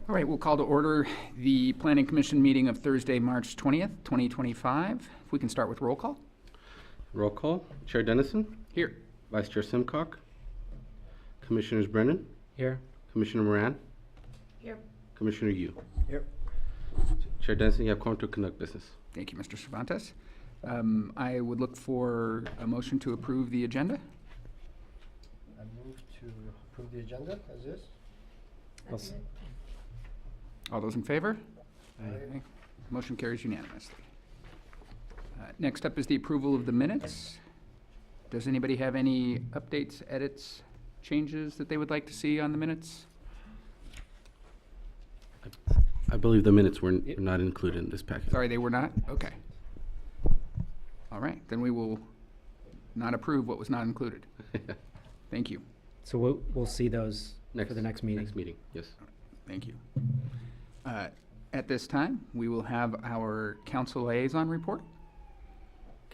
All right, we'll call to order the Planning Commission meeting of Thursday, March 20th, 2025. If we can start with roll call. Roll call. Chair Dennison. Here. Vice Chair Simcock. Commissioners Brennan. Here. Commissioner Moran. Here. Commissioner Yu. Here. Chair Dennison, you have quorum to conduct business. Thank you, Mr. Cervantes. I would look for a motion to approve the agenda. I move to approve the agenda as is. All those in favor? Aye. Motion carries unanimously. Next up is the approval of the minutes. Does anybody have any updates, edits, changes that they would like to see on the minutes? I believe the minutes were not included in this package. Sorry, they were not? Okay. All right, then we will not approve what was not included. Thank you. So we'll see those for the next meeting. Next meeting, yes. Thank you. At this time, we will have our council liaison report.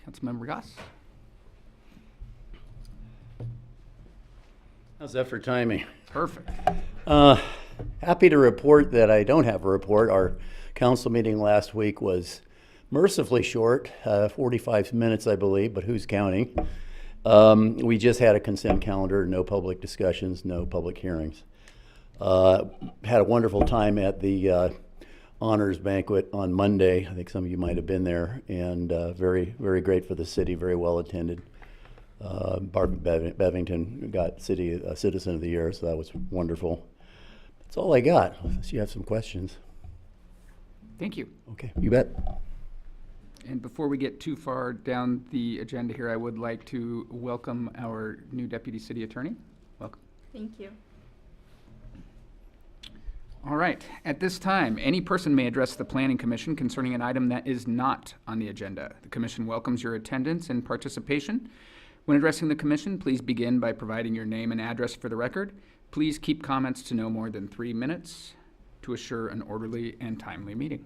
Councilmember Goss. How's that for timing? Perfect. Happy to report that I don't have a report. Our council meeting last week was mercifully short, 45 minutes, I believe, but who's counting? We just had a consent calendar, no public discussions, no public hearings. Had a wonderful time at the honors banquet on Monday. I think some of you might have been there, and very, very great for the city, very well attended. Barbara Bevington got Citizen of the Year, so that was wonderful. That's all I got, unless you have some questions. Thank you. Okay, you bet. And before we get too far down the agenda here, I would like to welcome our new Deputy City Attorney. Welcome. Thank you. All right, at this time, any person may address the Planning Commission concerning an item that is not on the agenda. The Commission welcomes your attendance and participation. When addressing the Commission, please begin by providing your name and address for the record. Please keep comments to no more than 3 minutes to assure an orderly and timely meeting.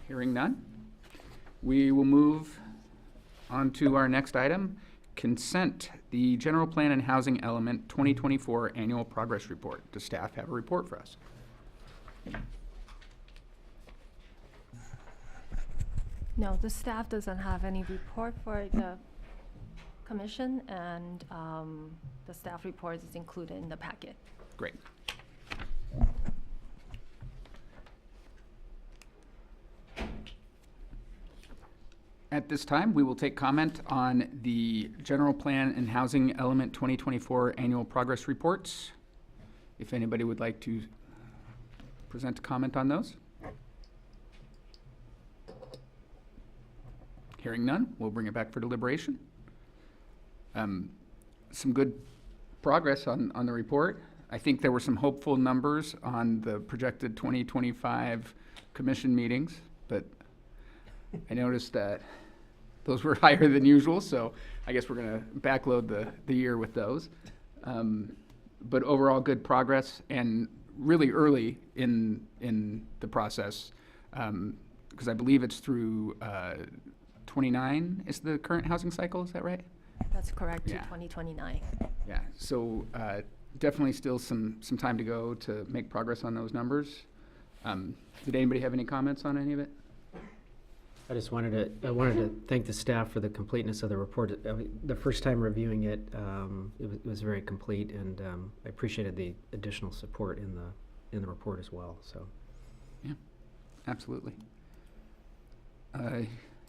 Hearing none, we will move on to our next item, consent, the General Plan and Housing Element 2024 Annual Progress Report. Does staff have a report for us? No, the staff doesn't have any report for the commission, and the staff report is included in the packet. Great. At this time, we will take comment on the General Plan and Housing Element 2024 Annual Progress Reports. If anybody would like to present a comment on those. Hearing none, we'll bring it back for deliberation. Some good progress on the report. I think there were some hopeful numbers on the projected 2025 commission meetings, but I noticed that those were higher than usual, so I guess we're going to backload the year with those. But overall, good progress, and really early in the process, because I believe it's through 29 is the current housing cycle. Is that right? That's correct, to Yeah. 2029. Yeah. So definitely still some time to go to make progress on those numbers. Did anybody have any comments on any of it? I just wanted to thank the staff for the completeness of the report. The first time reviewing it, it was very complete, and I appreciated the additional support in the report as well. So, Yeah, absolutely.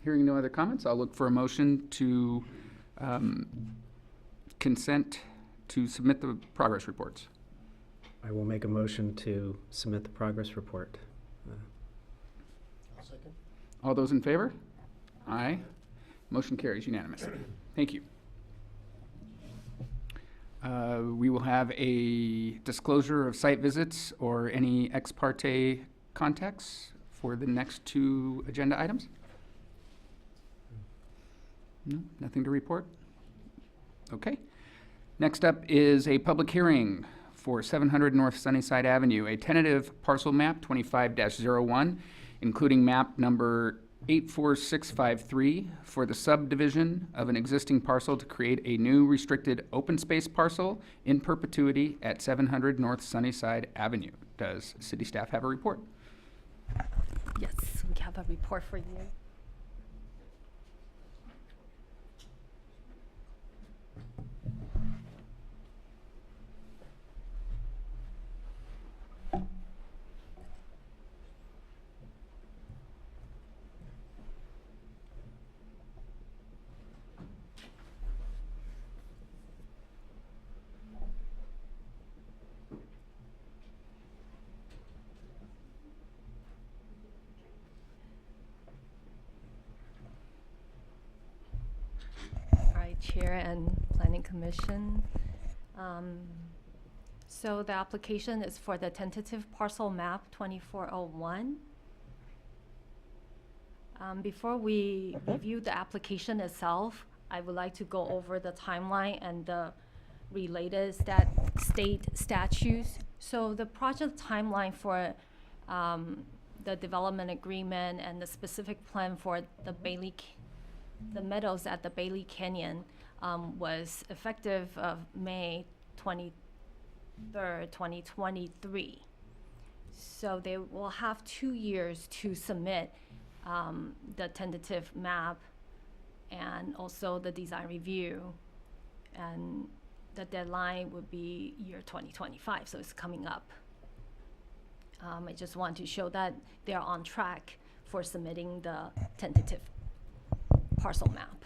Hearing no other comments, I'll look for a motion to consent to submit the progress reports. I will make a motion to submit the progress report. I'll second. All those in favor? Aye. Motion carries unanimously. Thank you. We will have a disclosure of site visits or any ex parte contacts for the next 2 agenda items. No, nothing to report? Okay. Next up is a public hearing for 700 North Sunnyside Avenue, a tentative parcel map 25-01, including map number 84653 for the subdivision of an existing parcel to create a new restricted open space parcel in perpetuity at 700 North Sunnyside Avenue. Does city staff have a report? Yes, we have a report for you. All right, Chair and Planning Commission. So the application is for the tentative parcel map 2401. Before we review the application itself, I would like to go over the timeline and the related state statutes. So the project timeline for the development agreement and the specific plan for the the meadows at the Bailey Canyon was effective of May 23rd, 2023. So they will have 2 years to submit the tentative map and also the design review. And the deadline would be year 2025, so it's coming up. I just want to show that they're on track for submitting the tentative parcel map.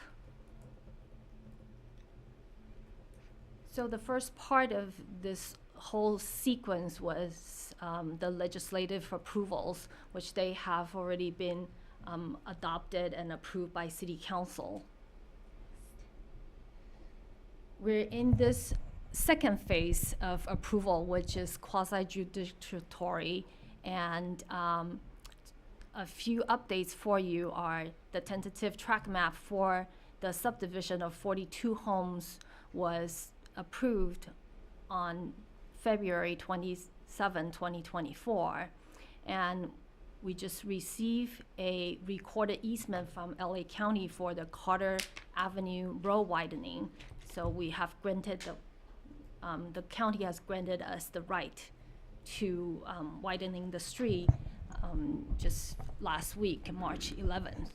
So the first part of this whole sequence was the legislative approvals, which they have already been adopted and approved by City Council. We're in this second phase of approval, which is quasi-judicatory, and a few updates for you are the tentative track map for the subdivision of 42 homes was approved on February 27, 2024. And we just received a recorded easement from LA County for the Carter Avenue road widening. So we have granted the county has granted us the right to widening the street just last week, March 11th.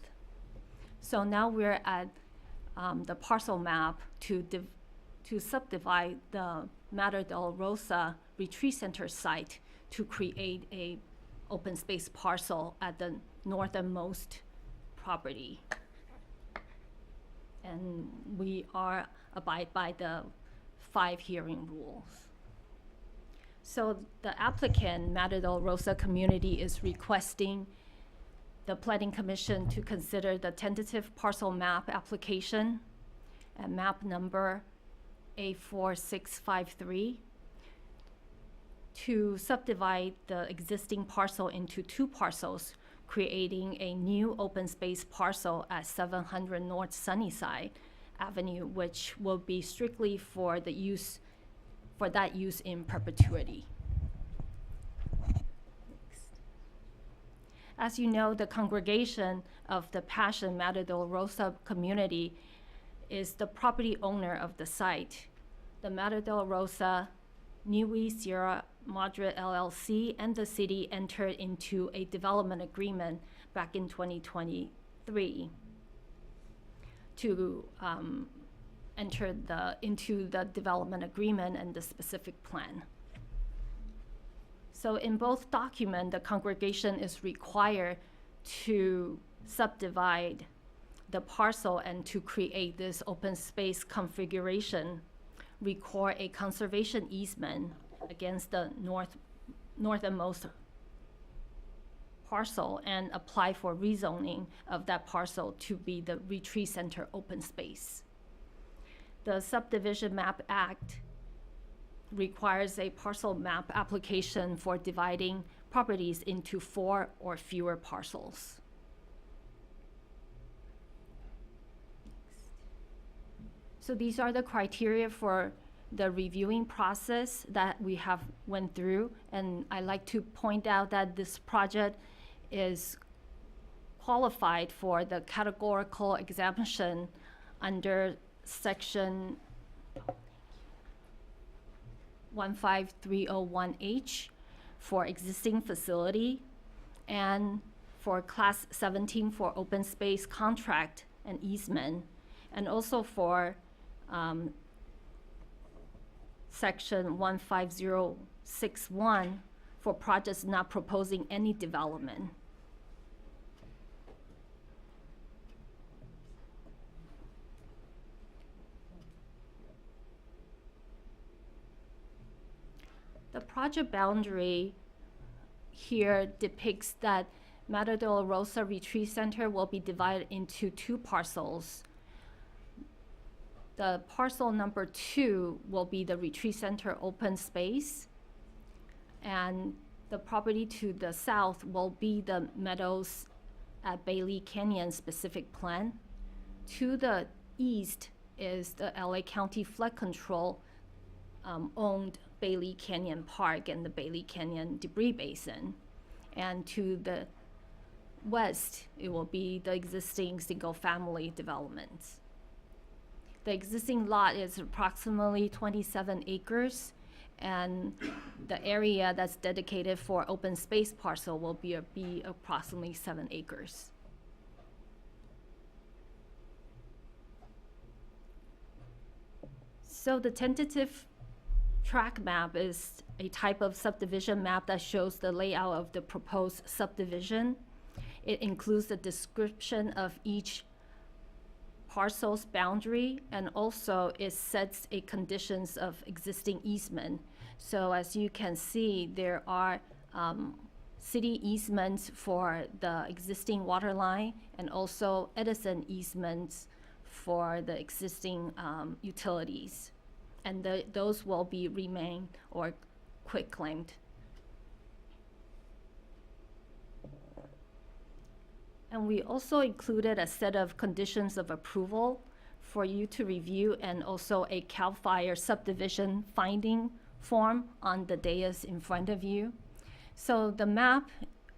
So now we're at the parcel map to subdivide the Madre del Rosa Retreat Center site to create a open space parcel at the northernmost property. And we are abide by the 5 hearing rules. So the applicant, Madre del Rosa Community, is requesting the Planning Commission to consider the tentative parcel map application at map number A4653 to subdivide the existing parcel into 2 parcels, creating a new open space parcel at 700 North Sunnyside Avenue, which will be strictly for the use, for that use in perpetuity. As you know, the congregation of the Passion Madre del Rosa Community is the property owner of the site. The Madre del Rosa Niue Sierra Madre LLC and the city entered into a development agreement back in 2023 to enter into the development agreement and the specific plan. So in both documents, the congregation is required to subdivide the parcel and to create this open space configuration, record a conservation easement against the northernmost parcel, and apply for rezoning of that parcel to be the retreat center open space. The Subdivision Map Act requires a parcel map application for dividing properties into 4 or fewer parcels. So these are the criteria for the reviewing process that we have went through. And I like to point out that this project is qualified for the categorical exemption under section 15301H for existing facility, and for class 17 for open space contract and easement, and also for section 15061 for projects not proposing any development. The project boundary here depicts that Madre de la Rosa Retreat Center will be divided into 2 parcels. The parcel number 2 will be the retreat center open space, and the property to the south will be the meadows at Bailey Canyon specific plan. To the east is the LA County Flood Control owned Bailey Canyon Park and the Bailey Canyon Debris Basin. And to the west, it will be the existing single-family developments. The existing lot is approximately 27 acres, and the area that's dedicated for open space parcel will be approximately 7 acres. So the tentative track map is a type of subdivision map that shows the layout of the proposed subdivision. It includes a description of each parcel's boundary, and also it sets a conditions of existing easement. So as you can see, there are city easements for the existing water line, and also Edison easements for the existing utilities. And those will be remain or quitclaimed. And we also included a set of conditions of approval for you to review, and also a CAL FIRE subdivision finding form on the dais in front of you. So the map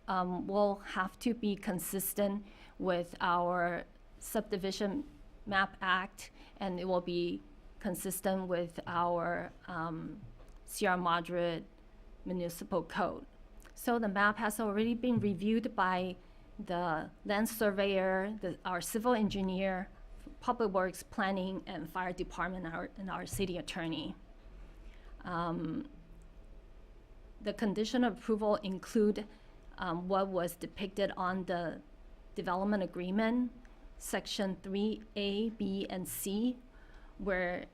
will have to be consistent with our Subdivision Map Act, and it will be consistent with our Sierra Madre Municipal Code. So the map has already been reviewed by the land surveyor, our civil engineer, public works, planning, and fire department, and our city attorney. The condition of approval include what was depicted on the development agreement, section 3A, B, and C, where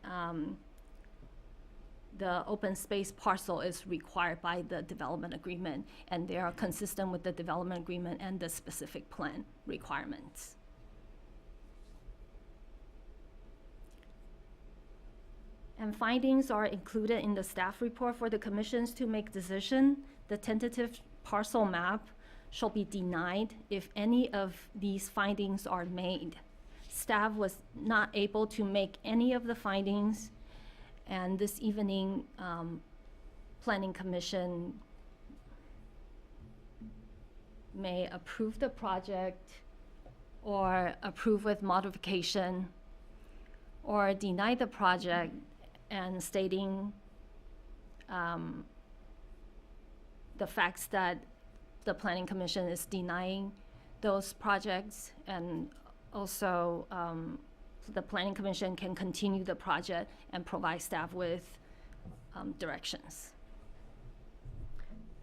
the open space parcel is required by the development agreement, and they are consistent with the development agreement and the specific plan requirements. And findings are included in the staff report for the commissions to make decision. The tentative parcel map shall be denied if any of these findings are made. Staff was not able to make any of the findings, and this evening, Planning Commission may approve the project, or approve with modification, or deny the project and stating the facts that the Planning Commission is denying those projects, and also the Planning Commission can continue the project and provide staff with directions.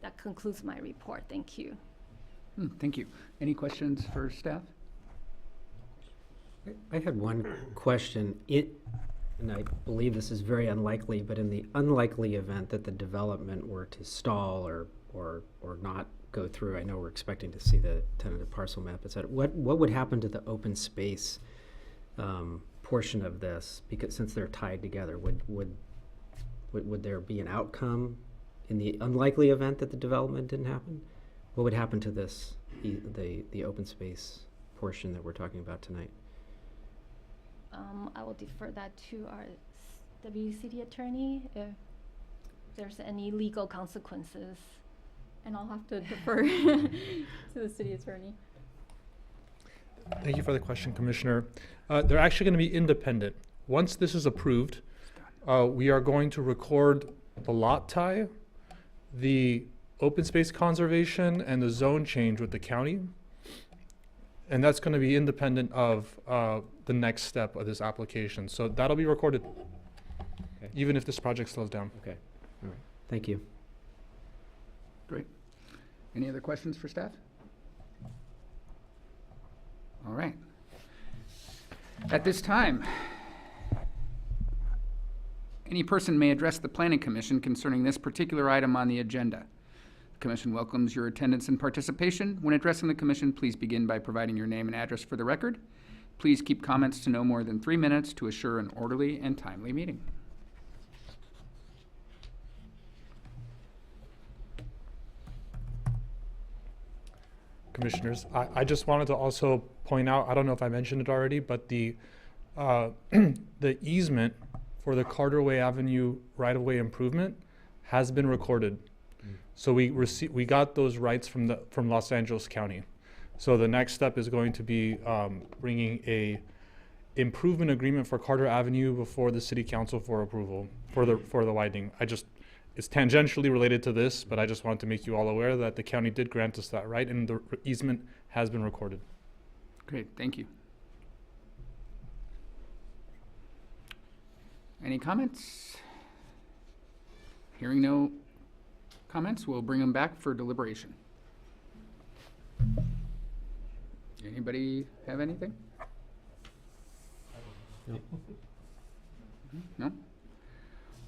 That concludes my report. Thank you. Thank you. Any questions for staff? I had one question. And I believe this is very unlikely, but in the unlikely event that the development were to stall or not go through, I know we're expecting to see the tentative parcel map, et cetera. What would happen to the open space portion of this? Because since they're tied together, would there be an outcome in the unlikely event that the development didn't happen? What would happen to this, the open space portion that we're talking about tonight? I will defer that to our Deputy City Attorney, if there's any legal consequences. And I'll have to defer to the city attorney. Thank you for the question, Commissioner. They're actually going to be independent. Once this is approved, we are going to record the lot tie, the open space conservation, and the zone change with the county. And that's going to be independent of the next step of this application. So that'll be recorded, Okay. even if this project slows down. Okay, all right, thank you. Great. Any other questions for staff? All right. At this time, any person may address the Planning Commission concerning this particular item on the agenda. The Commission welcomes your attendance and participation. When addressing the Commission, please begin by providing your name and address for the record. Please keep comments to no more than 3 minutes to assure an orderly and timely meeting. Commissioners, I just wanted to also point out, I don't know if I mentioned it already, but the the easement for the Carterway Avenue right-of-way improvement has been recorded. So we got those rights from Los Angeles County. So the next step is going to be bringing a improvement agreement for Carter Avenue before the City Council for approval for the widening. It's tangentially related to this, but I just wanted to make you all aware that the county did grant us that right, and the easement has been recorded. Great, thank you. Any comments? Hearing no comments, we'll bring them back for deliberation. Anybody have anything? No. No?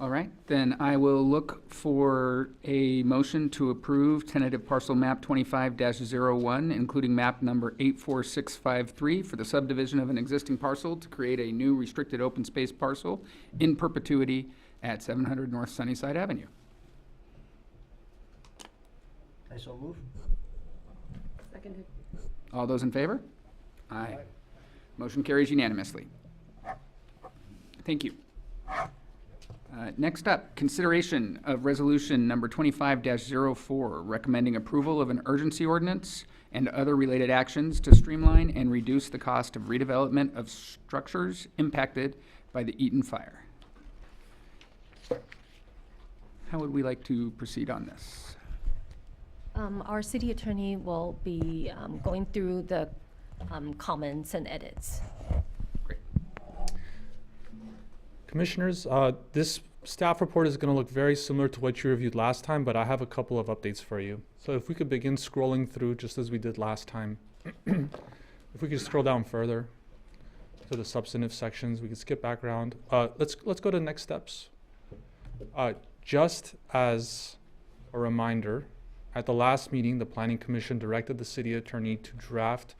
All right, then I will look for a motion to approve tentative parcel map 25-01, including map number 84653 for the subdivision of an existing parcel to create a new restricted open space parcel in perpetuity at 700 North Sunnyside Avenue. I so move. Seconded. All those in favor? Aye. Motion carries unanimously. Thank you. Next up, consideration of resolution number 25-04, recommending approval of an urgency ordinance and other related actions to streamline and reduce the cost of redevelopment of structures impacted by the Eaton fire. How would we like to proceed on this? Our city attorney will be going through the comments and edits. Great. Commissioners, this staff report is going to look very similar to what you reviewed last time, but I have a couple of updates for you. So if we could begin scrolling through just as we did last time. If we could scroll down further to the substantive sections, we could skip background. Let's go to next steps. Just as a reminder, at the last meeting, the Planning Commission directed the city attorney to draft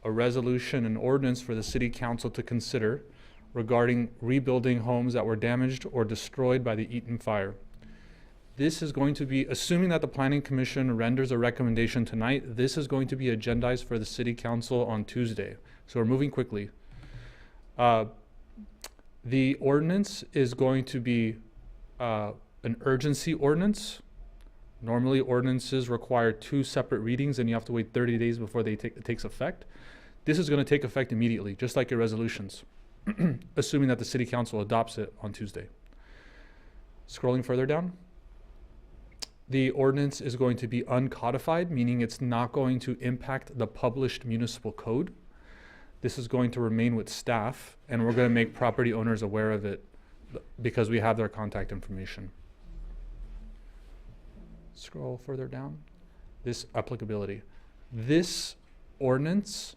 a resolution and ordinance for the city council to consider regarding rebuilding homes that were damaged or destroyed by the Eaton fire. This is going to be, assuming that the Planning Commission renders a recommendation tonight, this is going to be agendized for the City Council on Tuesday. So we're moving quickly. The ordinance is going to be an urgency ordinance. Normally ordinances require 2 separate readings and you have to wait 30 days before it takes effect. This is going to take effect immediately, just like your resolutions, assuming that the City Council adopts it on Tuesday. Scrolling further down. The ordinance is going to be uncodified, meaning it's not going to impact the published municipal code. This is going to remain with staff, and we're going to make property owners aware of it because we have their contact information. Scroll further down. This applicability. This ordinance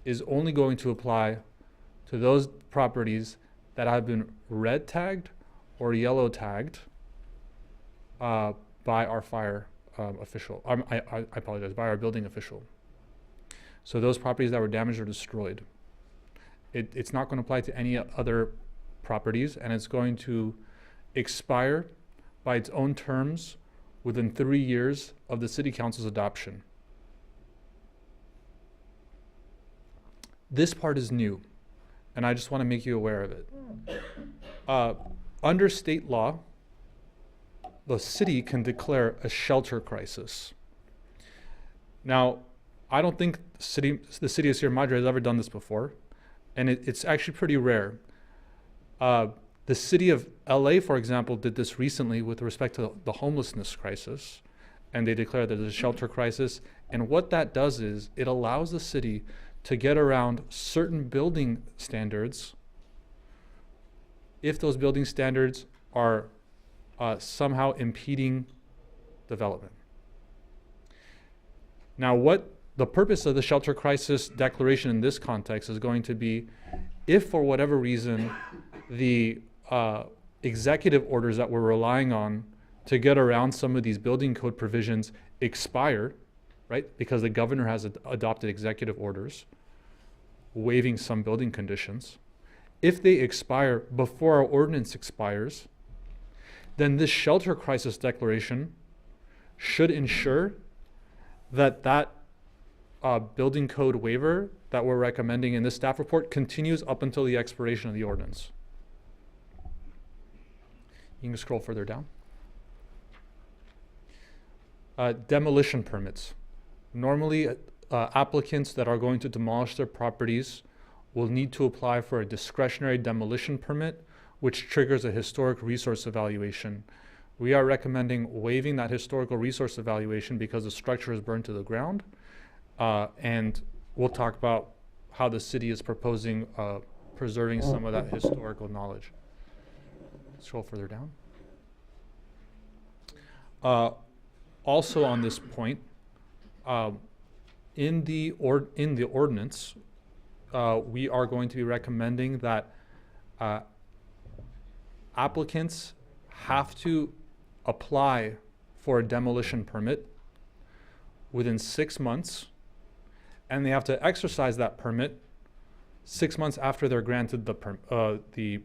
is only going to apply to those properties that have been red tagged or yellow tagged by our fire official. I apologize, by our building official. So those properties that were damaged or destroyed. It's not going to apply to any other properties, and it's going to expire by its own terms within 3 years of the City Council's adoption. This part is new, and I just want to make you aware of it. under state law, the city can declare a shelter crisis. Now, I don't think the city of Sierra Madre has ever done this before, and it's actually pretty rare. The city of LA, for example, did this recently with respect to the homelessness crisis, and they declared that there's a shelter crisis. And what that does is it allows the city to get around certain building standards if those building standards are somehow impeding development. Now, what the purpose of the shelter crisis declaration in this context is going to be, if for whatever reason the executive orders that we're relying on to get around some of these building code provisions expire, right? Because the governor has adopted executive orders waiving some building conditions. If they expire before our ordinance expires, then this shelter crisis declaration should ensure that building code waiver that we're recommending in this staff report continues up until the expiration of the ordinance. You can scroll further down. Demolition permits. Normally, applicants that are going to demolish their properties will need to apply for a discretionary demolition permit, which triggers a historic resource evaluation. We are recommending waiving that historical resource evaluation because the structure is burned to the ground. And we'll talk about how the city is proposing preserving some of that historical knowledge. Scroll further down. Also on this point, in the ordinance, we are going to be recommending that applicants have to apply for a demolition permit within 6 months, and they have to exercise that permit 6 months after they're granted the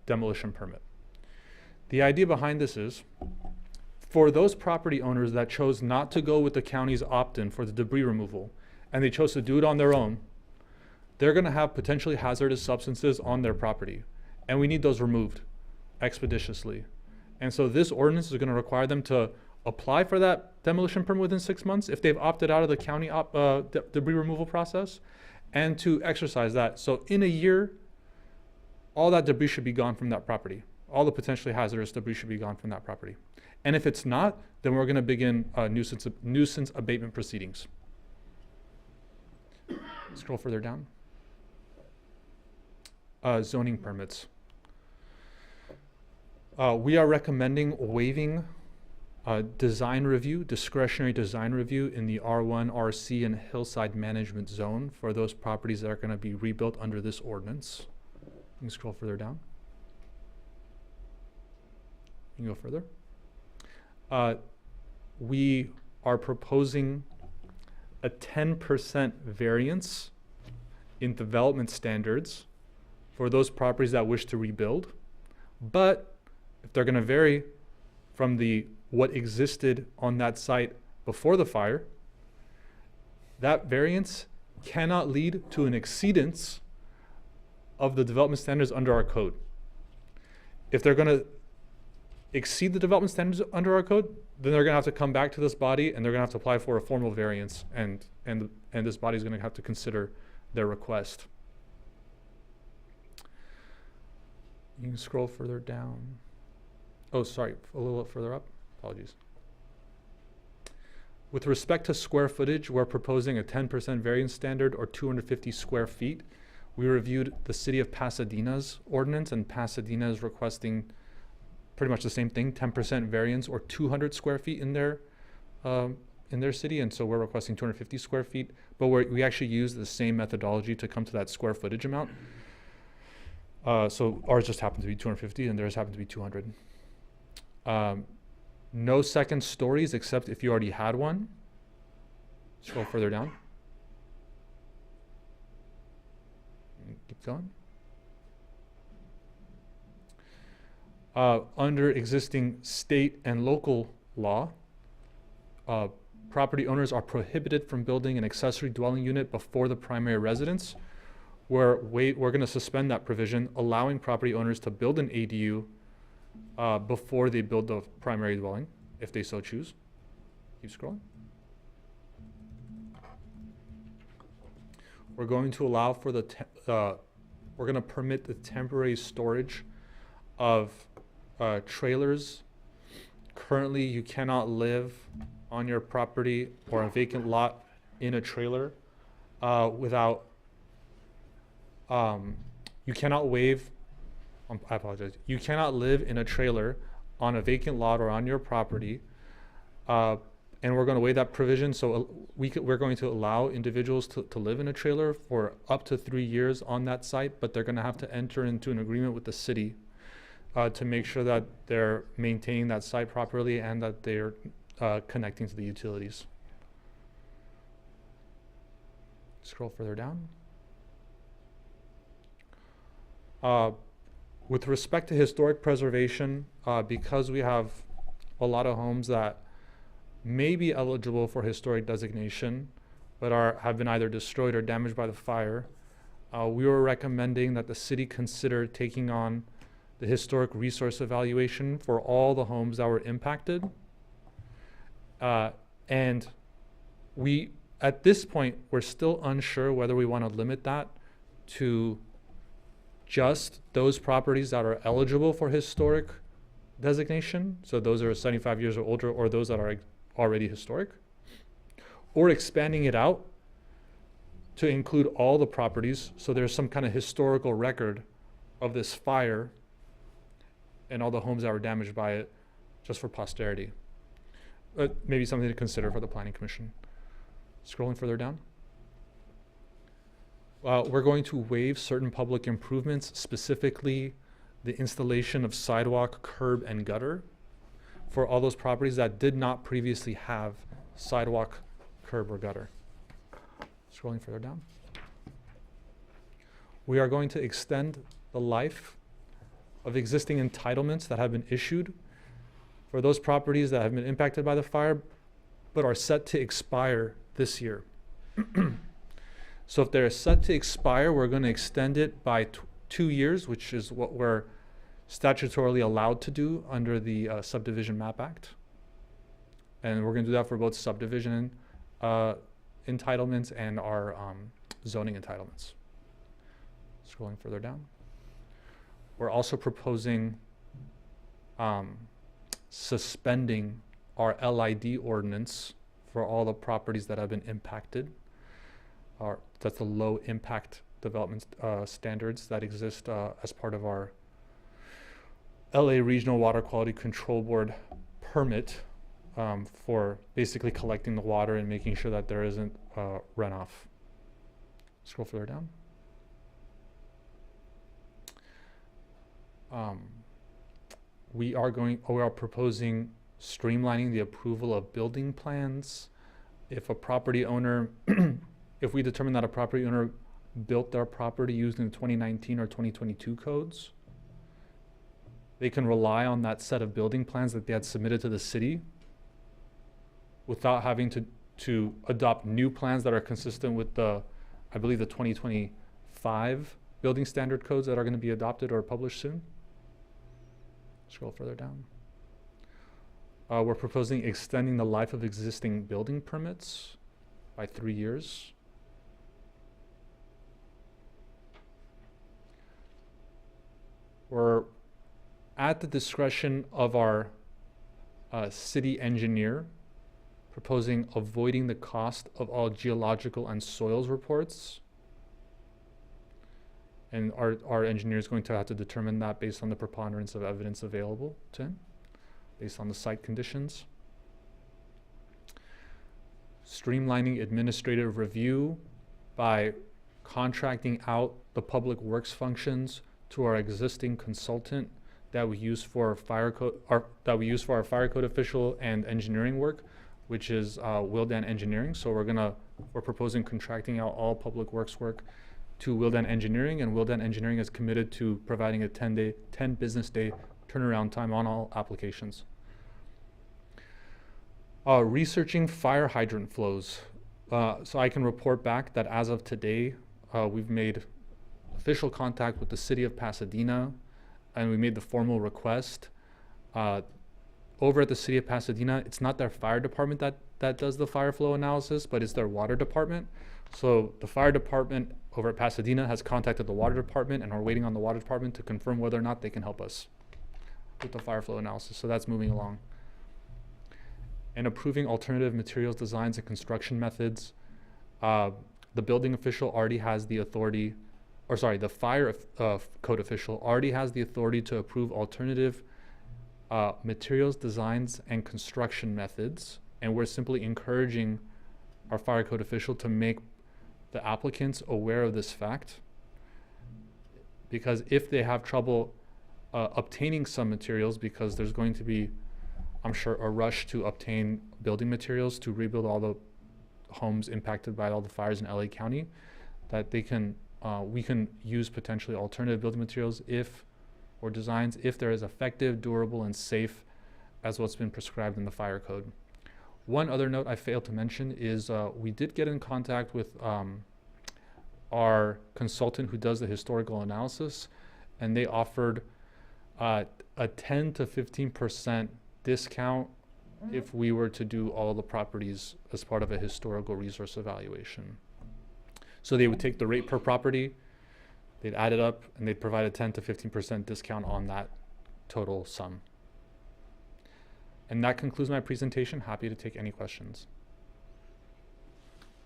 demolition permit. The idea behind this is, for those property owners that chose not to go with the county's opt-in for the debris removal, and they chose to do it on their own, they're going to have potentially hazardous substances on their property, and we need those removed expeditiously. And so this ordinance is going to require them to apply for that demolition permit within 6 months if they've opted out of the county debris removal process, and to exercise that. So in a year, all that debris should be gone from that property. All the potentially hazardous debris should be gone from that property. And if it's not, then we're going to begin nuisance abatement proceedings. Scroll further down. Zoning permits. We are recommending waiving discretionary design review in the R1, RC, and hillside management zone for those properties that are going to be rebuilt under this ordinance. You can scroll further down. You can go further. We are proposing a 10% variance in development standards for those properties that wish to rebuild. But if they're going to vary from what existed on that site before the fire, that variance cannot lead to an exceedance of the development standards under our code. If they're going to exceed the development standards under our code, then they're going to have to come back to this body and they're going to have to apply for a formal variance, and this body is going to have to consider their request. You can scroll further down. Oh, sorry, a little further up. Apologies. With respect to square footage, we're proposing a 10% variance standard, or 250 square feet. We reviewed the city of Pasadena's ordinance, and Pasadena is requesting pretty much the same thing, 10% variance, or 200 square feet in their city, and so we're requesting 250 square feet, but we actually use the same methodology to come to that square footage amount. So ours just happened to be 250 and theirs happened to be 200. No second stories except if you already had one. Scroll further down. Keep going. Under existing state and local law, property owners are prohibited from building an accessory dwelling unit before the primary residence. We're going to suspend that provision, allowing property owners to build an ADU before they build the primary dwelling, if they so choose. Keep scrolling. We're going to allow for we're going to permit the temporary storage of trailers. Currently, you cannot live on your property or a vacant lot in a trailer without, you cannot waive, I apologize, you cannot live in a trailer on a vacant lot or on your property, and we're going to waive that provision. So we're going to allow individuals to live in a trailer for up to 3 years on that site, but they're going to have to enter into an agreement with the city to make sure that they're maintaining that site properly and that they're connecting to the utilities. Scroll further down. With respect to historic preservation, because we have a lot of homes that may be eligible for historic designation, but have been either destroyed or damaged by the fire, we were recommending that the city consider taking on the historic resource evaluation for all the homes that were impacted. And we, at this point, we're still unsure whether we want to limit that to just those properties that are eligible for historic designation. So those are 75 years or older, or those that are already historic, or expanding it out to include all the properties. So there's some kind of historical record of this fire and all the homes that were damaged by it, just for posterity. Maybe something to consider for the Planning Commission. Scrolling further down. We're going to waive certain public improvements, specifically the installation of sidewalk, curb, and gutter for all those properties that did not previously have sidewalk, curb, or gutter. Scrolling further down. We are going to extend the life of existing entitlements that have been issued for those properties that have been impacted by the fire but are set to expire this year. So if they're set to expire, we're going to extend it by 2 years, which is what we're statutorily allowed to do under the Subdivision Map Act. And we're going to do that for both subdivision entitlements and our zoning entitlements. Scrolling further down. We're also proposing suspending our LID ordinance for all the properties that have been impacted. That's the low impact development standards that exist as part of our LA Regional Water Quality Control Board permit for basically collecting the water and making sure that there isn't runoff. Scroll further down. We are proposing streamlining the approval of building plans. If a property owner, if we determine that a property owner built their property using the 2019 or 2022 codes, they can rely on that set of building plans that they had submitted to the city without having to adopt new plans that are consistent with the, I believe, the 2025 building standard codes that are going to be adopted or published soon. Scroll further down. We're proposing extending the life of existing building permits by 3 years. We're at the discretion of our city engineer, proposing avoiding the cost of all geological and soils reports. And our engineer is going to have to determine that based on the preponderance of evidence available to him, based on the site conditions. Streamlining administrative review by contracting out the public works functions to our existing consultant that we use for fire code, that we use for our fire code official and engineering work, which is Wildan Engineering. So we're proposing contracting out all public works work to Wildan Engineering, and Wildan Engineering is committed to providing a 10 business day turnaround time on all applications. Researching fire hydrant flows. So I can report back that as of today, we've made official contact with the city of Pasadena, and we made the formal request over at the city of Pasadena, it's not their fire department that does the fire flow analysis, but it's their water department. So the fire department over at Pasadena has contacted the water department, and we're waiting on the water department to confirm whether or not they can help us with the fire flow analysis. So that's moving along. And approving alternative materials, designs, and construction methods. The building official already has the authority, or sorry, the fire code official already has the authority to approve alternative materials, designs, and construction methods. And we're simply encouraging our fire code official to make the applicants aware of this fact. Because if they have trouble obtaining some materials, because there's going to be, I'm sure, a rush to obtain building materials to rebuild all the homes impacted by all the fires in LA County, that they can, we can use potentially alternative building materials or designs if they're as effective, durable, and safe as what's been prescribed in the fire code. One other note I failed to mention is we did get in contact with our consultant who does the historical analysis, and they offered a 10 to 15% discount if we were to do all the properties as part of a historical resource evaluation. So they would take the rate per property, they'd add it up, and they'd provide a 10 to 15% discount on that total sum. And that concludes my presentation. Happy to take any questions.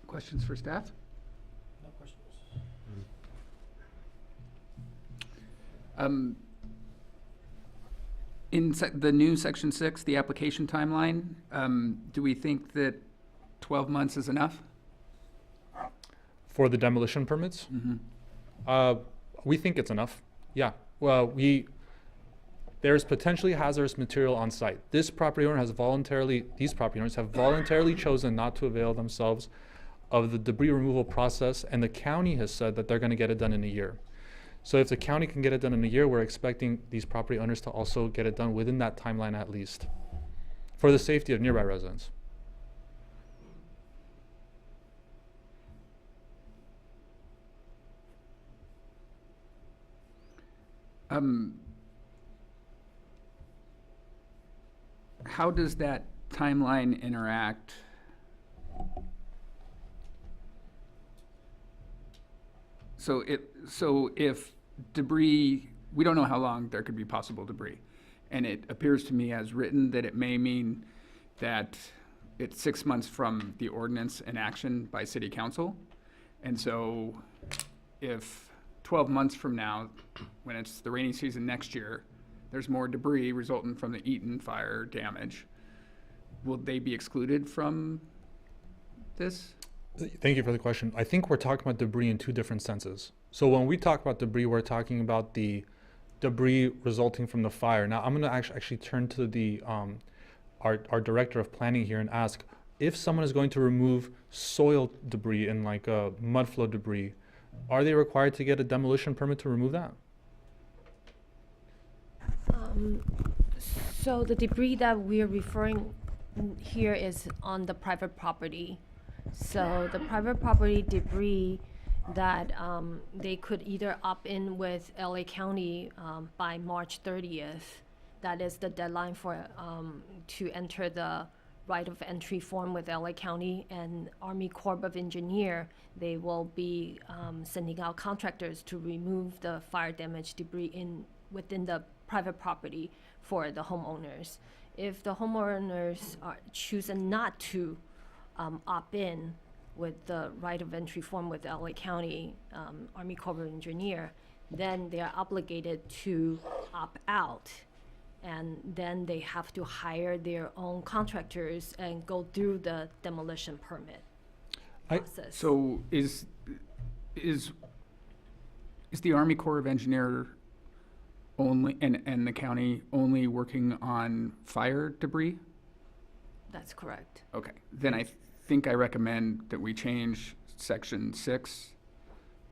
Questions for staff? No questions. In the new section 6, the application timeline, do we think that 12 months is enough? For the demolition permits, we think it's enough. Yeah. Well, there's potentially hazardous material on site. These property owners have voluntarily chosen not to avail themselves of the debris removal process, and the county has said that they're going to get it done in a year. So if the county can get it done in a year, we're expecting these property owners to also get it done within that timeline at least, for the safety of nearby residents. How does that timeline interact? So if debris, we don't know how long there could be possible debris. And it appears to me as written that it may mean that it's 6 months from the ordinance in action by city council. And so if 12 months from now, when it's the rainy season next year, there's more debris resulting from the Eaton fire damage, will they be excluded from this? Thank you for the question. I think we're talking about debris in two different senses. So when we talk about debris, we're talking about the debris resulting from the fire. Now, I'm going to actually turn to the our director of planning here and ask if someone is going to remove soil debris and like mud flow debris, are they required to get a demolition permit to remove that? So the debris that we're referring here is on the private property. So the private property debris that they could either opt in with LA County by March 30th. That is the deadline for to enter the right of entry form with LA County, and Army Corps of Engineer. They will be sending out contractors to remove the fire damage debris within the private property for the homeowners. If the homeowners are choosing not to opt in with the right of entry form with LA County Army Corps of Engineer, then they are obligated to opt out. And then they have to hire their own contractors and go through the demolition permit process. So is the Army Corps of Engineer only, and the county only working on fire debris? That's correct. Okay, then I think I recommend that we change section 6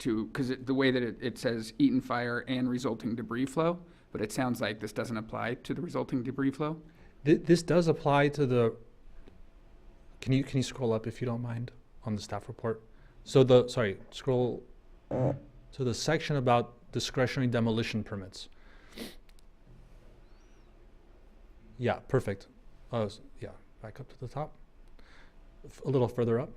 to, because the way that it says Eaton fire and resulting debris flow, but it sounds like this doesn't apply to the resulting debris flow. This does apply to the, can you scroll up if you don't mind on the staff report? So scroll to the section about discretionary demolition permits. Yeah, perfect. Yeah, back up to the top. A little further up.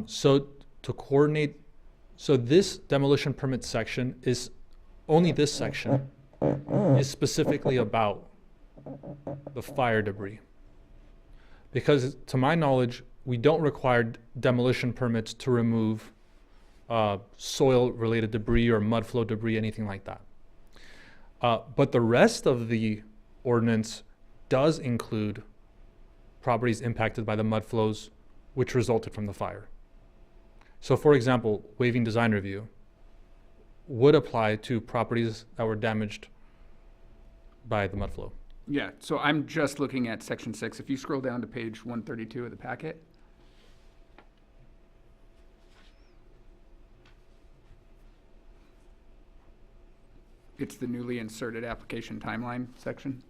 So to coordinate, so this demolition permit section is, only this section is specifically about the fire debris. Because to my knowledge, we don't require demolition permits to remove soil-related debris or mud flow debris, anything like that. But the rest of the ordinance does include properties impacted by the mud flows which resulted from the fire. So for example, waiving design review would apply to properties that were damaged by the mud flow. Yeah, so I'm just looking at section 6. If you scroll down to page 132 of the packet. It's the newly inserted application timeline section.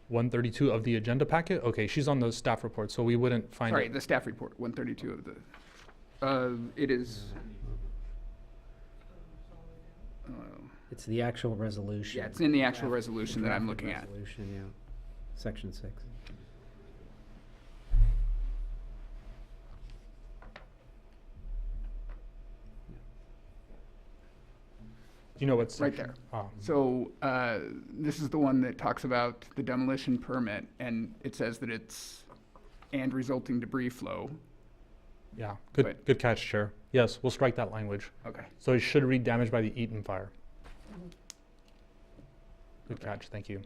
132 of the agenda packet? Okay, she's on the staff report, so we wouldn't find Sorry, it. the staff report, 132 of the, it is, It's the actual resolution. yeah, it's in the actual resolution that I'm looking at. Resolution, yeah. Section 6. Do you know what's Right there. Oh, So, this is the one that talks about the demolition permit, and it says that it's, and resulting debris flow. yeah, But- good catch, Chair. Yes, we'll strike that language. Okay. So it should read damaged by the Eaton fire. Good Okay. catch, thank you.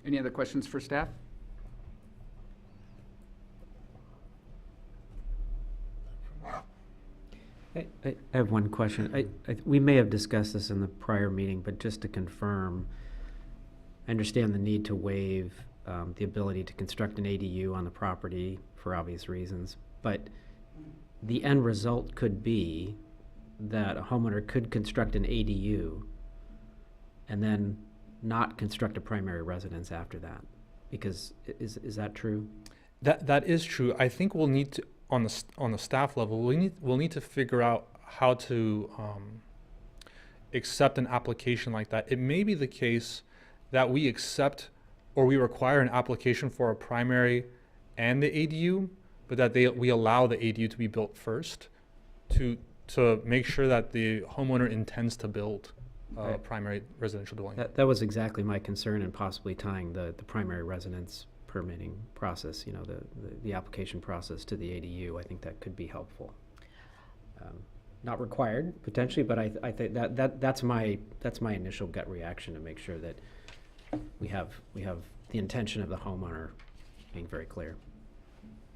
Any other questions for staff? I have one question. We may have discussed this in the prior meeting, but just to confirm, I understand the need to waive the ability to construct an ADU on the property for obvious reasons, but the end result could be that a homeowner could construct an ADU and then not construct a primary residence after that. Because is that true? That is true. I think we'll need to, on the staff level, we'll need to figure out how to accept an application like that. It may be the case that we accept or we require an application for a primary and the ADU, but that we allow the ADU to be built first to make sure that the homeowner intends to build a Okay. primary residential dwelling. That was exactly my concern in possibly tying the primary residence permitting process, you know, the application process to the ADU. I think that could be helpful. Not required potentially, but I think that's my initial gut reaction to make sure that we have the intention of the homeowner being very clear.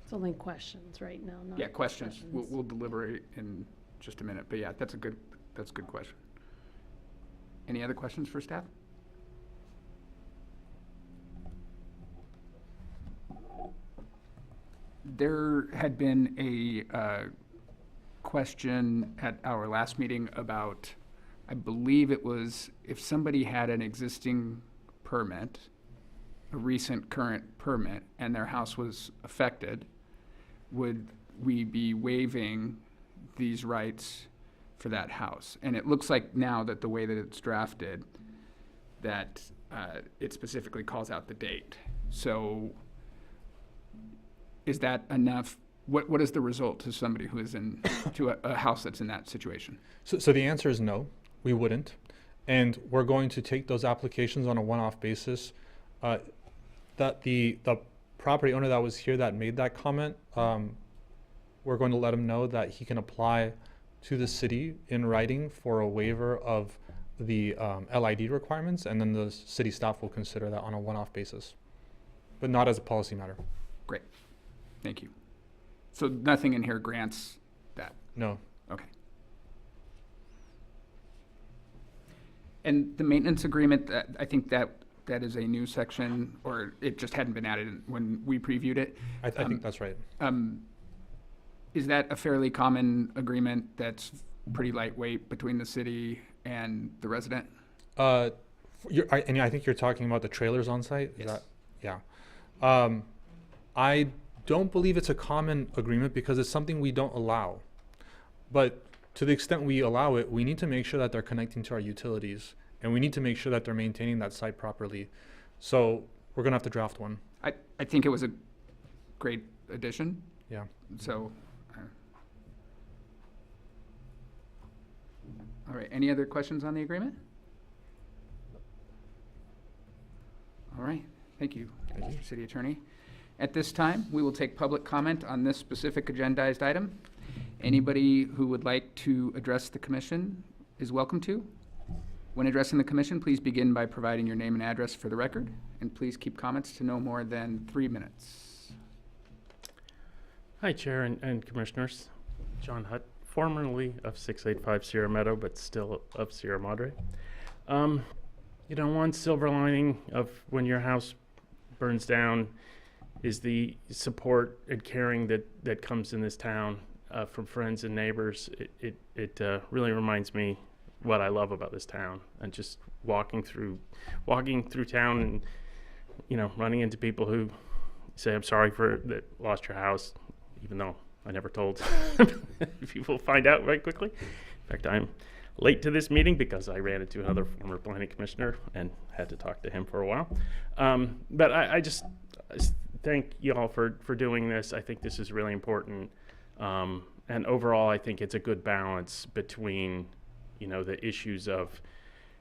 It's only questions right now, not Yeah, questions. discussions. We'll deliberate in just a minute, but yeah, that's a good question. Any other questions for staff? There had been a question at our last meeting about, I believe it was if somebody had an existing permit, a recent current permit, and their house was affected, would we be waiving these rights for that house? And it looks like now that the way that it's drafted, that it specifically calls out the date. So is that enough? What is the result to somebody who is in, to a house that's in that situation? So the answer is no, we wouldn't. And we're going to take those applications on a one-off basis. That the property owner that was here that made that comment, we're going to let him know that he can apply to the city in writing for a waiver of the LID requirements, and then the city staff will consider that on a one-off basis, but not as a policy matter. Great, thank you. So nothing in here grants that? No. Okay. And the maintenance agreement, I think that is a new section, or it just hadn't been added when we previewed it. I think that's right. Is that a fairly common agreement that's pretty lightweight between the city and the resident? And I think you're talking about the trailers on site? Is Yes. that, yeah. I don't believe it's a common agreement because it's something we don't allow. But to the extent we allow it, we need to make sure that they're connecting to our utilities, and we need to make sure that they're maintaining that site properly. So we're gonna have to draft one. I think it was a great addition, Yeah. so. All right, any other questions on the agreement? All right, thank you, Mr. City Attorney. At this time, we will take public comment on this specific agendized item. Anybody who would like to address the commission is welcome to. When addressing the commission, please begin by providing your name and address for the record, and please keep comments to no more than 3 minutes. Hi, Chair and Commissioners. John Hutt, formerly of 685 Sierra Meadow, but still of Sierra Madre. One silver lining of when your house burns down is the support and caring that comes in this town from friends and neighbors. It really reminds me what I love about this town, and just walking through town and running into people who say, I'm sorry for that lost your house, even though I never told. People find out very quickly. In fact, I'm late to this meeting because I ran into another former planning commissioner and had to talk to him for a while. But I just thank you all for doing this. I think this is really important. And overall, I think it's a good balance between, the issues of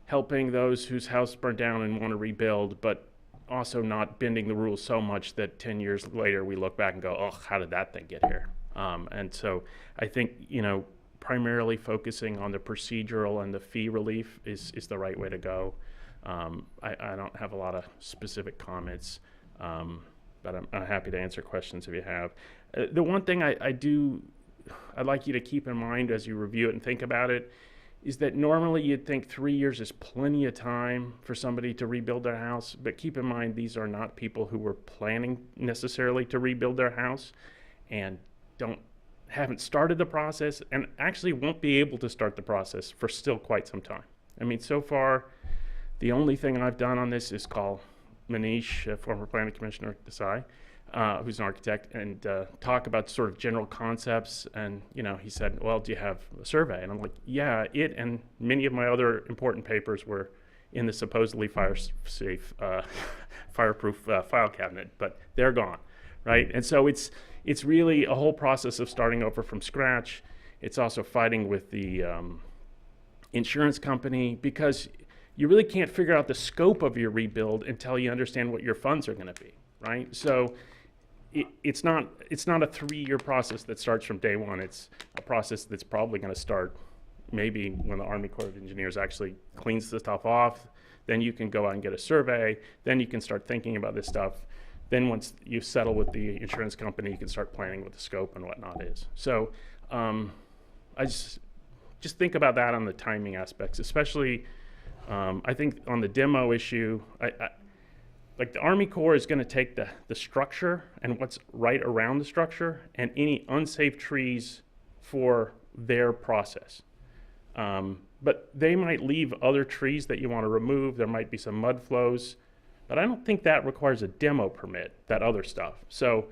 helping those whose house burned down and want to rebuild, but also not bending the rules so much that 10 years later we look back and go, oh, how did that thing get here? And so I think, primarily focusing on the procedural and the fee relief is the right way to go. I don't have a lot of specific comments, but I'm happy to answer questions if you have. The one thing I'd like you to keep in mind as you review it and think about it is that normally you'd think 3 years is plenty of time for somebody to rebuild their house, but keep in mind these are not people who were planning necessarily to rebuild their house and haven't started the process, and actually won't be able to start the process for still quite some time. I mean, so far, the only thing I've done on this is call Manish, former planning commissioner, Desai, who's an architect, and talk about sort of general concepts. And, he said, well, do you have a survey? And I'm like, yeah, it and many of my other important papers were in the supposedly fire-safe, fireproof file cabinet, but they're gone, right? And so it's really a whole process of starting over from scratch. It's also fighting with the insurance company, because you really can't figure out the scope of your rebuild until you understand what your funds are going to be, right? So it's not a 3-year process that starts from day one. It's a process that's probably going to start maybe when the Army Corps of Engineers actually cleans the stuff off. Then you can go out and get a survey. Then you can start thinking about this stuff. Then once you settle with the insurance company, you can start planning what the scope and whatnot is. So I just think about that on the timing aspects, especially I think on the demo issue, like the Army Corps is going to take the structure and what's right around the structure and any unsafe trees for their process. But they might leave other trees that you want to remove. There might be some mud flows. But I don't think that requires a demo permit, that other stuff. So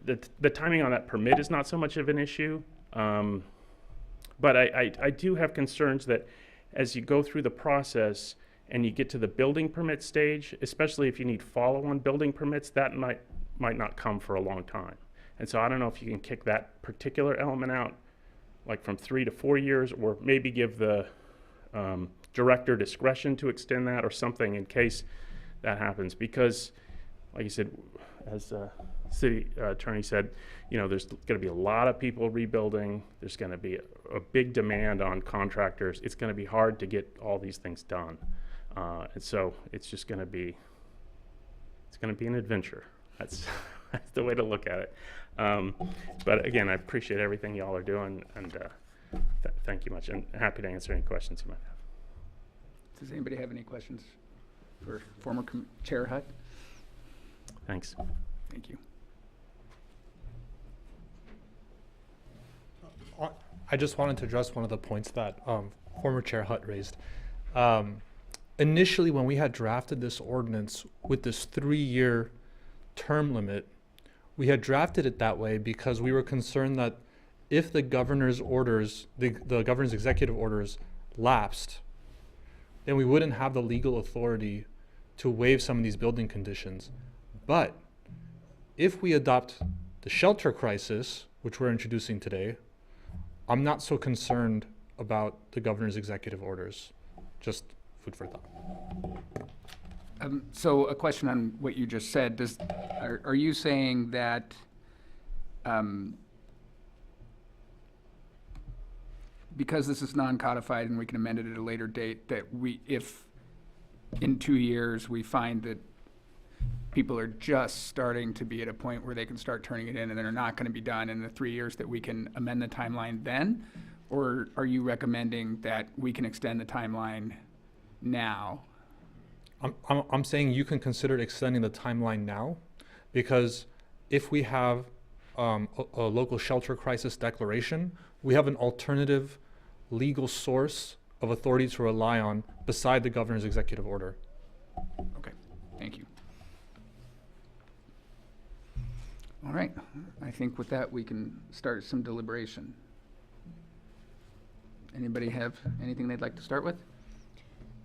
the timing on that permit is not so much of an issue. But I do have concerns that as you go through the process and you get to the building permit stage, especially if you need follow-on building permits, that might not come for a long time. And so I don't know if you can kick that particular element out, like from 3 to 4 years, or maybe give the director discretion to extend that or something in case that happens. Because, like you said, as the city attorney said, there's going to be a lot of people rebuilding. There's going to be a big demand on contractors. It's going to be hard to get all these things done. And so it's just going to be, an adventure. That's the way to look at it. But again, I appreciate everything y'all are doing, and thank you much, and happy to answer any questions you might have. Does anybody have any questions for former Chair Hutt? Thanks. Thank you. I just wanted to address one of the points that former Chair Hutt raised. Initially, when we had drafted this ordinance with this 3-year term limit, We had drafted it that way because we were concerned that if the governor's orders, the governor's executive orders lapsed, then we wouldn't have the legal authority to waive some of these building conditions. But if we adopt the shelter crisis, which we're introducing today, I'm not so concerned about the governor's executive orders. Just food for thought. So a question on what you just said, are you saying that, because this is non-codified and we can amend it at a later date, that if in 2 years we find that people are just starting to be at a point where they can start turning it in and they're not gonna be done in the 3 years, that we can amend the timeline then? Or are you recommending that we can extend the timeline now? I'm saying you can consider extending the timeline now, because if we have a local shelter crisis declaration, we have an alternative legal source of authority to rely on beside the governor's executive order. Okay, thank you. All right, I think with that, we can start some deliberation. Anybody have anything they'd like to start with?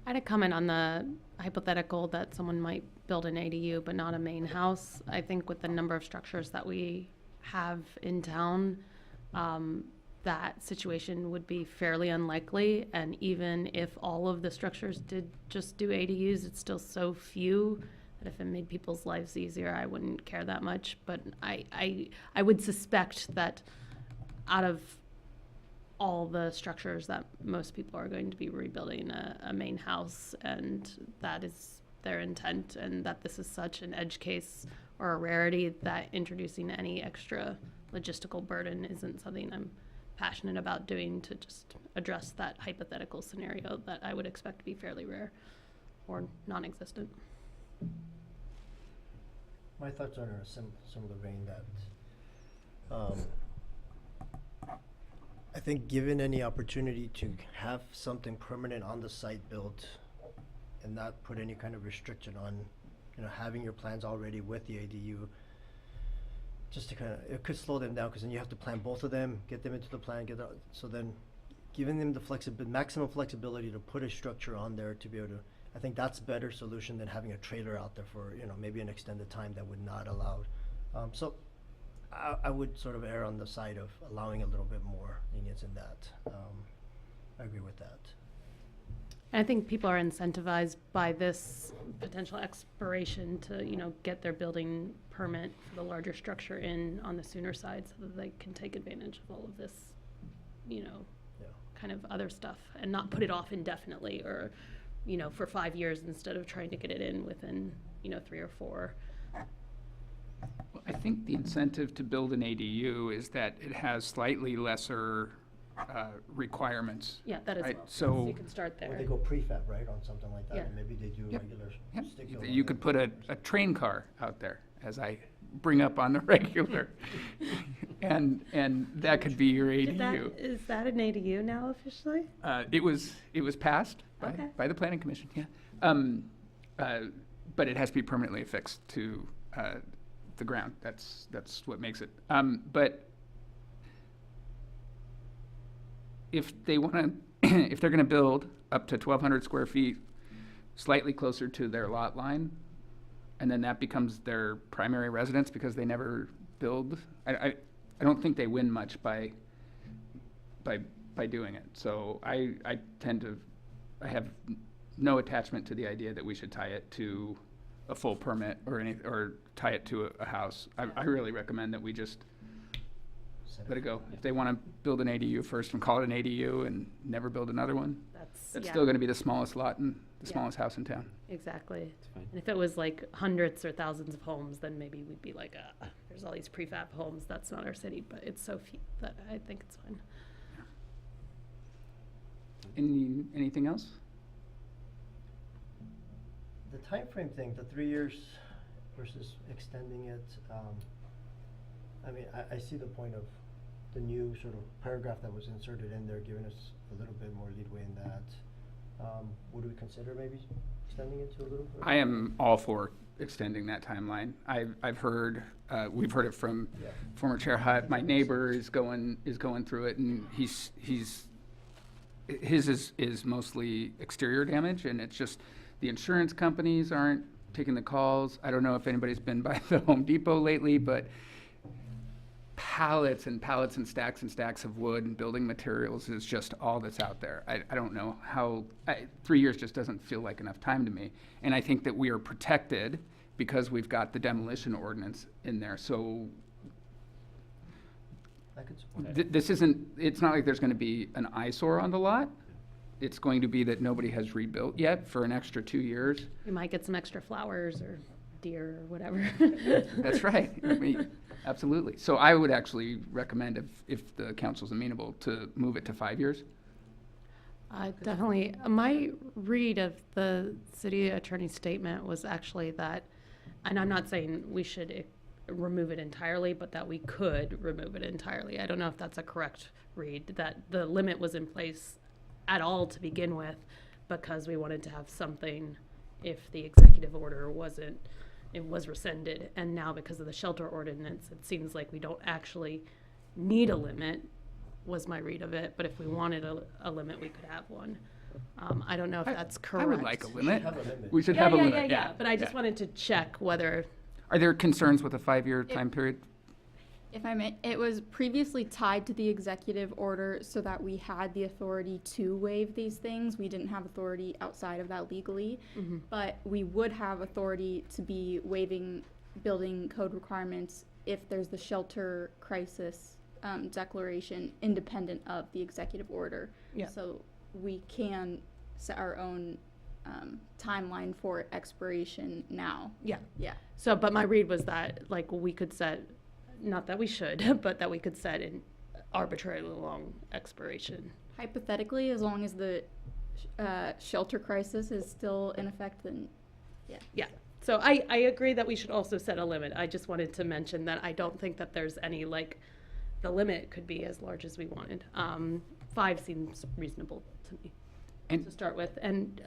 I had a comment on the hypothetical that someone might build an ADU but not a main house. I think with the number of structures that we have in town, that situation would be fairly unlikely. And even if all of the structures did just do ADUs, it's still so few that if it made people's lives easier, I wouldn't care that much. But I would suspect that out of all the structures that most people are going to be rebuilding a main house, and that is their intent, and that this is such an edge case or a rarity that introducing any extra logistical burden isn't something I'm passionate about doing to just address that hypothetical scenario that I would expect to be fairly rare or non-existent. My thoughts are in a similar vein that I think given any opportunity to have something permanent on the site built and not put any kind of restriction on, having your plans already with the ADU, just to it could slow them down, because then you have to plan both of them, get them into the plan, so then giving them the maximum flexibility to put a structure on there to be able to, I think that's a better solution than having a trailer out there for, maybe an extended time that would not allow. So I would sort of err on the side of allowing a little bit more lenience in that. I agree with that. I think people are incentivized by this potential expiration to, get their building permit for the larger structure in on the sooner side so that they can take advantage of all of this, kind of other stuff and not put it off indefinitely or, for 5 years instead of trying to get it in within, 3 or 4. Well, I think the incentive to build an ADU is that it has slightly lesser requirements. Yeah, that as Right, well. so- You can start Or there. they go prefab, right, on something like that, Yeah. and maybe they do Yep. regular Yep. stick built You on could them. put a train car out there, as I bring up on the regular. And that could be your ADU. Is that an ADU now officially? It was passed Okay. by the planning commission, yeah. But it has to be permanently affixed to the ground. That's what makes it. But if they want to, if they're going to build up to 1,200 square feet, slightly closer to their lot line, and then that becomes their primary residence because they never build, I don't think they win much by doing it. So I have no attachment to the idea that we should tie it to a full permit or tie it to a house. I really recommend that we just let it go. If they want to build an ADU first and call it an ADU and never build another one, that's yeah, still going to be the smallest lot and the Yeah. smallest house in town. exactly. fine. And if it was like hundreds or thousands of homes, then maybe we'd be like, there's all these prefab homes. That's not our city, but it's so few that I think it's fine. Anything else? The time frame thing, the 3 years versus extending it, I mean, I see the point of the new sort of paragraph that was inserted in there, giving us a little bit more leeway in that. Would we consider maybe extending it to a little further? I am all for extending that timeline. I've heard, we've heard it from former Chair Hutt. My neighbor is going through it, and his is mostly exterior damage, and it's just the insurance companies aren't taking the calls. I don't know if anybody's been by the Home Depot lately, but pallets and pallets and stacks of wood and building materials is just all that's out there. I don't know how, 3 years just doesn't feel like enough time to me. And I think that we are protected because we've got the demolition ordinance in there. So I could support that. it's not like there's gonna be an eyesore on the lot. It's going to be that nobody has rebuilt yet for an extra 2 years. We might get some extra flowers or deer or whatever. That's right. I mean, absolutely. So I would actually recommend if the council's amenable to move it to 5 years. Definitely. My read of the city attorney's statement was actually that, and I'm not saying we should remove it entirely, but that we could remove it entirely. I don't know if that's a correct read, that the limit was in place at all to begin with because we wanted to have something if the executive order was rescinded. And now because of the shelter ordinance, it seems like we don't actually need a limit, was my read of it. But if we wanted a limit, we could have one. I don't know if that's correct. I would like a limit. have a limit. We should have a limit. Yeah. But I just wanted to check whether, Are there concerns with a 5-year time period? If I may, it was previously tied to the executive order so that we had the authority to waive these things. We didn't have authority outside of that legally, but we would have authority to be waiving building code requirements if there's the shelter crisis declaration independent of the executive order. Yeah. So we can set our own timeline for expiration now. yeah. Yeah. So, but my read was that, like, we could set, not that we should, but that we could set an arbitrarily long expiration. Hypothetically, as long as the shelter crisis is still in effect, then Yeah. So I agree that we should also set a limit. I just wanted to mention that I don't think that there's any, like, the limit could be as large as we wanted. 5 seems reasonable to me And- to start with. And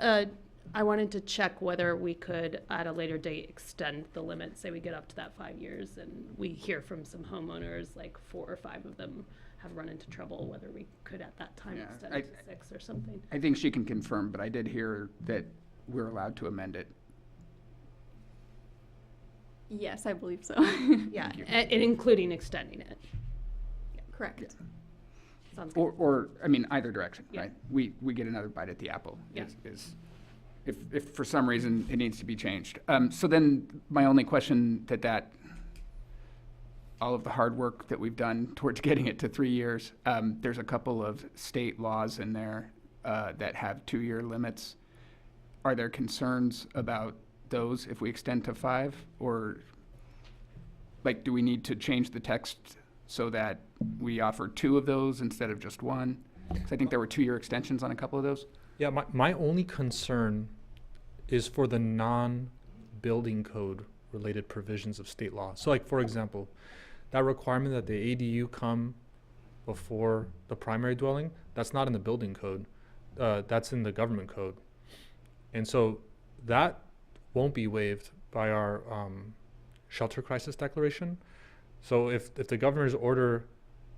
I wanted to check whether we could, at a later date, extend the limit. Say we get up to that 5 years and we hear from some homeowners, like 4 or 5 of them have run into trouble, whether we could at that time Yeah, extend it to 6 or something. I think she can confirm, but I did hear that we're allowed to amend it. yes, I believe so. Yeah, you. and including extending it. Correct. Sounds good. Or, I mean, either direction, Yeah. right? We get another bite at the apple. Yeah. If for some reason it needs to be changed. So then my only question all of the hard work that we've done towards getting it to 3 years, there's a couple of state laws in there that have 2-year limits. Are there concerns about those if we extend to 5? Or, like, do we need to change the text so that we offer 2 of those instead of just 1? 'Cause I think there were 2-year extensions on a couple of those. Yeah, my only concern is for the non-building code related provisions of state law. So, like, for example, that requirement that the ADU come before the primary dwelling, that's not in the building code. That's in the government code. And so that won't be waived by our shelter crisis declaration. So if the governor's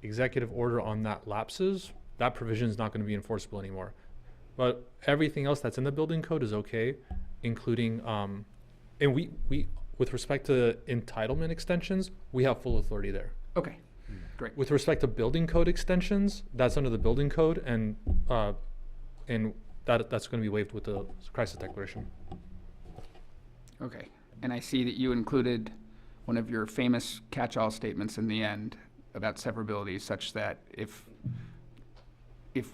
executive order on that lapses, that provision is not going to be enforceable anymore. But everything else that's in the building code is okay, including, and we with respect to entitlement extensions, we have full authority there. Okay, great. With respect to building code extensions, that's under the building code, and that's going to be waived with the crisis declaration. Okay, and I see that you included one of your famous catch-all statements in the end about severability, such that if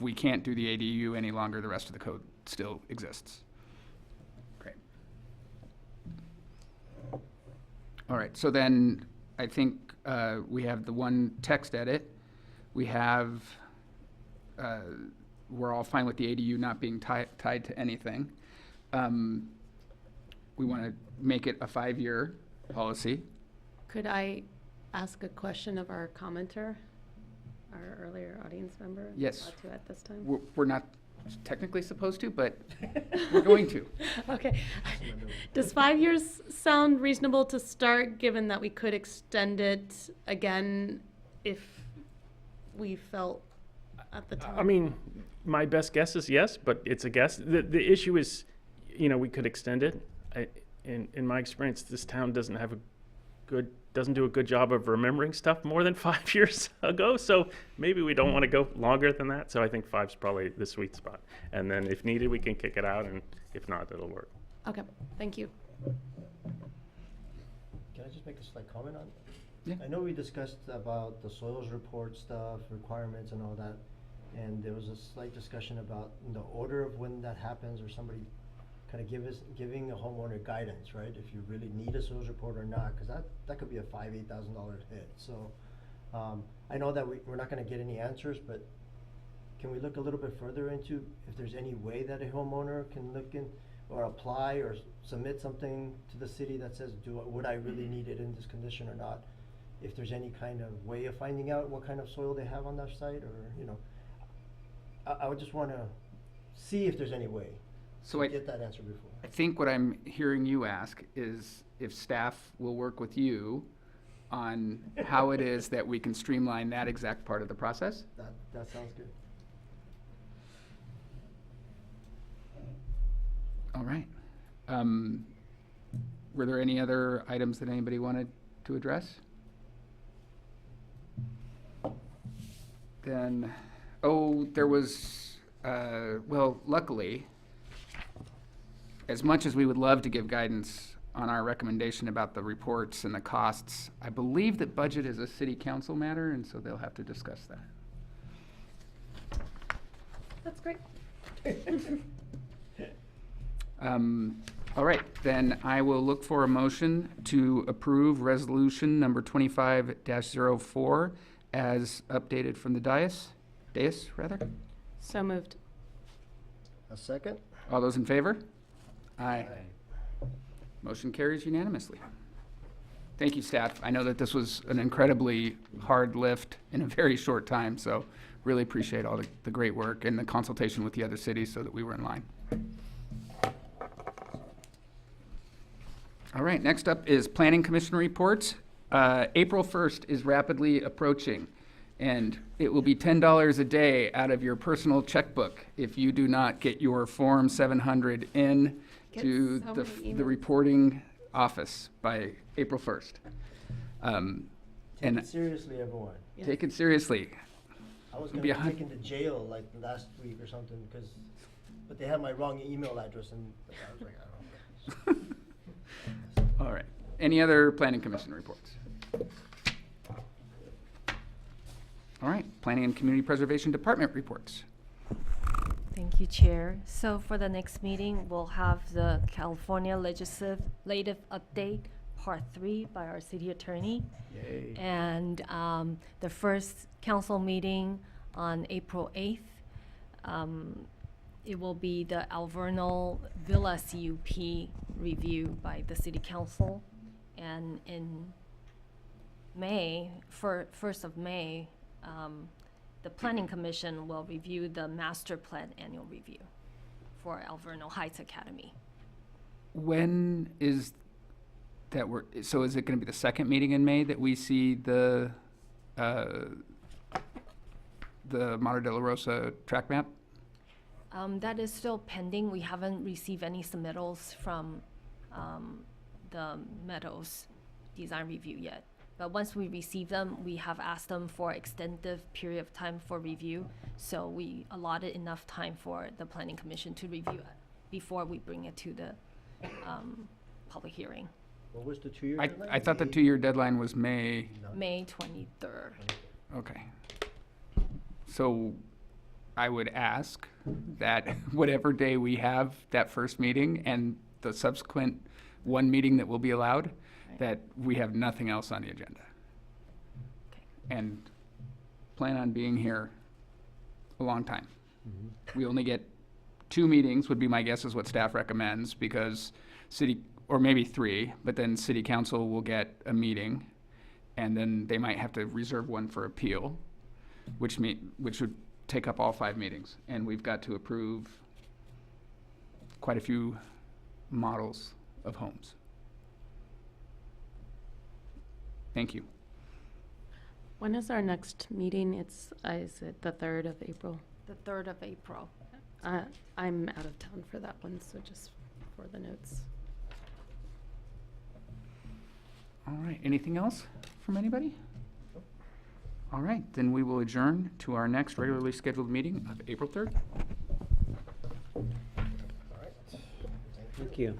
we can't do the ADU any longer, the rest of the code still exists. Great. All right, so then I think we have the one text edit. We have, we're all fine with the ADU not being tied to anything. We want to make it a 5-year policy. Could I ask a question of our commenter, our earlier audience member? Yes. Allowed to at this time? We're not technically supposed to, but we're going to. Okay. Does 5 years sound reasonable to start, given that we could extend it again if we felt at the time? I mean, my best guess is yes, but it's a guess. The issue is, you know, we could extend it. In my experience, this town doesn't do a good job of remembering stuff more than 5 years ago. So maybe we don't want to go longer than that. So I think 5's probably the sweet spot. And then if needed, we can kick it out, and if not, it'll work. Okay, thank you. Can I just make a slight comment on? Yeah. I know we discussed about the soils report stuff, requirements and all that, and there was a slight discussion about the order of when that happens, or somebody kind of giving a homeowner guidance, right? If you really need a soils report or not, because that could be a $8,000 hit. So I know that we're not going to get any answers, but can we look a little bit further into if there's any way that a homeowner can look in or apply or submit something to the city that says, would I really need it in this condition or not? If there's any kind of way of finding out what kind of soil they have on their site, or, you know, I would just want to see if there's any way So to I get that answer before. I think what I'm hearing you ask is if staff will work with you on how it is that we can streamline that exact part of the process. That sounds good. All right. Were there any other items that anybody wanted to address? Then, there was, well, luckily, as much as we would love to give guidance on our recommendation about the reports and the costs, I believe that budget is a city council matter, and so they'll have to discuss that. That's great. All right, then I will look for a motion to approve resolution number 25-04 as updated from the dais, rather. So moved. A second? All those in favor? Aye. Motion carries unanimously. Thank you, staff. I know that this was an incredibly hard lift in a very short time, so really appreciate all the great work and the consultation with the other cities so that we were in line. All right, next up is Planning Commission reports. April 1st is rapidly approaching, and it will be $10 a day out of your personal checkbook if you do not get your Form 700 in Get to so the many the emails. reporting office by April 1st. Take And it seriously, everyone. take it seriously. I was It'll going be to be a hun- taken to jail like last week or something, but they had my wrong email address, and I was like, I don't know. All right. Any other Planning Commission reports? All right, Planning and Community Preservation Department reports. Thank you, Chair. So for the next meeting, we'll have the California Legislative Update, Part 3 by our city attorney. Yay. And the first council meeting on April 8th, it will be the Alverno Villa CUP review by the city council. And in May, 1st of May, the Planning Commission will review the master plan annual review for Alverno Heights Academy. When is that so is it going to be the second meeting in May that we see the Madre de la Rosa track map? That is still pending. We haven't received any submittals from the Meadows design review yet. But once we receive them, we have asked them for extended period of time for review. So we allotted enough time for the Planning Commission to review it before we bring it to the public hearing, What was the 2-year I deadline? thought the 2-year deadline was May. May 23rd. Okay. So I would ask that whatever day we have that first meeting and the subsequent one meeting that will be allowed, that we have nothing else on the agenda. Okay. And plan on being here a long time. We only get 2 meetings, would be my guess, is what staff recommends, because city, or maybe 3, but then city council will get a meeting, and then they might have to reserve one for appeal, which would take up all 5 meetings, and we've got to approve quite a few models of homes. Thank you. When is our next meeting? Is it the 3rd of April? The 3rd of April. I'm out of town for that one, so just for the notes. All right, anything else from anybody? All right, then we will adjourn to our next regularly scheduled meeting of April 3rd. Thank you.